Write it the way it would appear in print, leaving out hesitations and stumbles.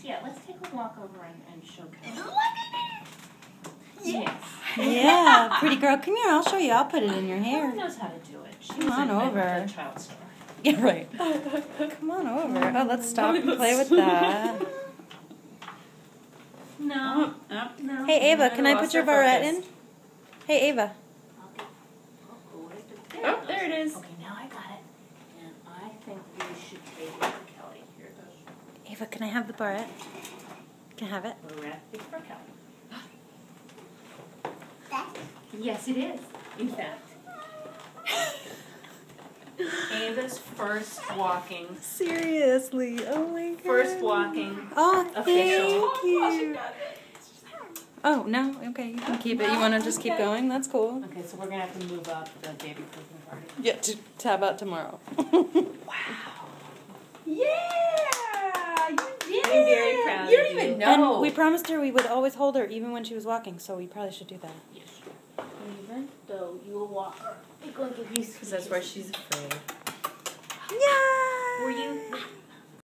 Yeah, let's take a walk over and show Kelly. Yes. Yeah, pretty girl. Come here, I'll show you. I'll put it in your hair. Kelly knows how to do it. She Come was on over. a child star. Yeah, right. Come on over. Oh, let's stop and play with that. No. No. Hey, Ava, can I put your barrette in? Hey, Ava. Oh, there it is. Okay, now I got it. And I think we should take it for Kelly. Here it goes. Ava, can I have the barrette? Can I have it? Barrette is for Kelly. Yes, it is. In fact. Ava's first walking. Seriously. Oh my god. First walking. Oh, official. thank you. Oh, no? Okay, you can keep it. You want to just keep going? That's cool. Okay, so we're going to have to move up the baby cooking party. Yeah, to about tomorrow. Wow. Yeah! You did it! I'm very proud. You don't even know. And we promised her we would always hold her even when she was walking, so we probably should do that. Yes. Even though you will walk her. You're going to get used to it. Because that's where she's afraid. Yeah! Were you...